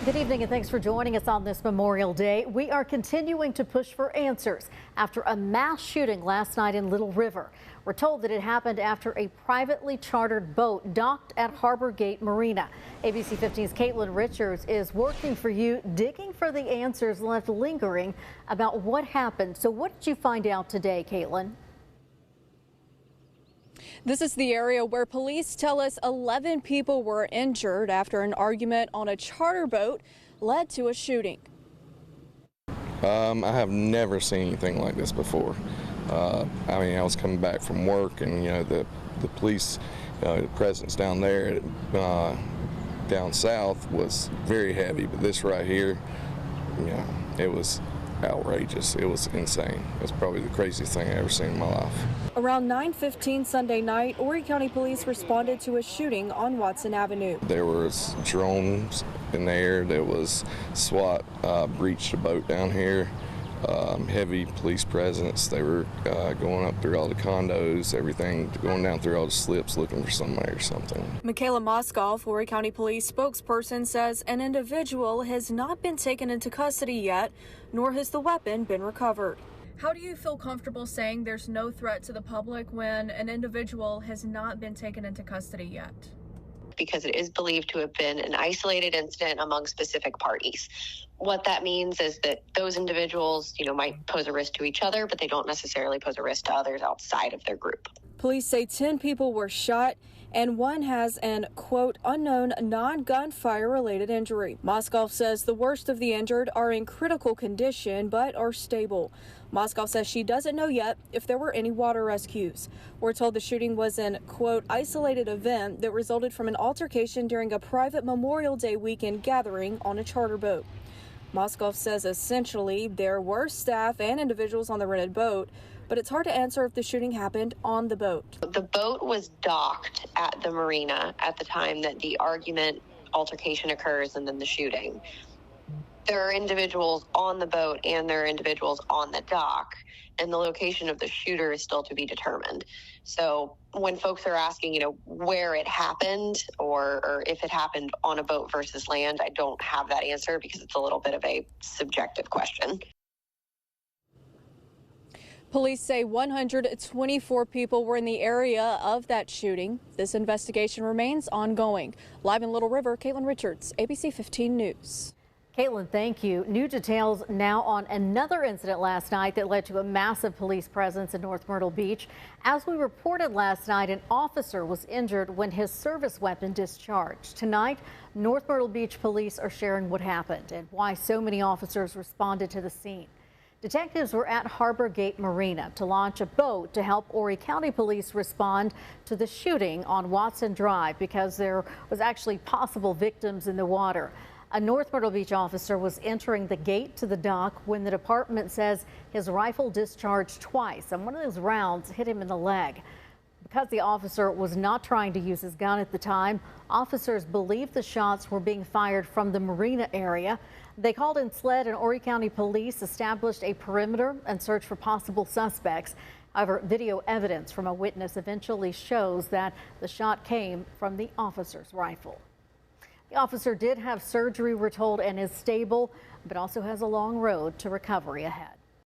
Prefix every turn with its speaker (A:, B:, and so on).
A: Good evening and thanks for joining us on this Memorial Day. We are continuing to push for answers after a mass shooting last night in Little River. We're told that it happened after a privately chartered boat docked at Harbourgate Marina. ABC 15's Caitlin Richards is working for you, digging for the answers left lingering about what happened. So what did you find out today, Caitlin?
B: This is the area where police tell us 11 people were injured after an argument on a charter boat led to a shooting.
C: I have never seen anything like this before. I was coming back from work, and the police presence down there, down south, was very heavy. But this right here, it was outrageous. It was insane. It's probably the craziest thing I've ever seen in my life.
B: Around 9:15 Sunday night, Horry County police responded to a shooting on Watson Avenue.
C: There was drones in the air. There was SWAT breached a boat down here. Heavy police presence. They were going up through all the condos, everything, going down through all the slips looking for somebody or something.
B: Michaela Moskoff, Horry County Police spokesperson, says an individual has not been taken into custody yet, nor has the weapon been recovered. How do you feel comfortable saying there's no threat to the public when an individual has not been taken into custody yet?
D: Because it is believed to have been an isolated incident among specific parties. What that means is that those individuals, might pose a risk to each other, but they don't necessarily pose a risk to others outside of their group.
B: Police say 10 people were shot and one has an, quote, unknown non-gunfire-related injury. Moskoff says the worst of the injured are in critical condition but are stable. Moskoff says she doesn't know yet if there were any water rescues. We're told the shooting was an, quote, isolated event that resulted from an altercation during a private Memorial Day weekend gathering on a charter boat. Moskoff says essentially there were staff and individuals on the rented boat, but it's hard to answer if the shooting happened on the boat.
D: The boat was docked at the marina at the time that the altercation occurs and then the shooting. There are individuals on the boat and there are individuals on the dock, and the location of the shooter is still to be determined. So when folks are asking, where it happened or if it happened on a boat versus land, I don't have that answer because it's a little bit of a subjective question.
B: Police say 124 people were in the area of that shooting. This investigation remains ongoing. Live in Little River, Caitlin Richards, ABC 15 News.
A: Caitlin, thank you. New details now on another incident last night that led to a massive police presence in North Myrtle Beach. As we reported last night, an officer was injured when his service weapon discharged. Tonight, North Myrtle Beach police are sharing what happened and why so many officers responded to the scene. Detectives were at Harbourgate Marina to launch a boat to help Horry County police respond to the shooting on Watson Drive because there was actually possible victims in the water. A North Myrtle Beach officer was entering the gate to the dock when the department says his rifle discharged twice and one of those rounds hit him in the leg. Because the officer was not trying to use his gun at the time, officers believe the shots were being fired from the marina area. They called in SLED, and Horry County police established a perimeter and searched for possible suspects. However, video evidence from a witness eventually shows that the shot came from the officer's rifle. The officer did have surgery, we're told, and is stable, but also has a long road to recovery ahead.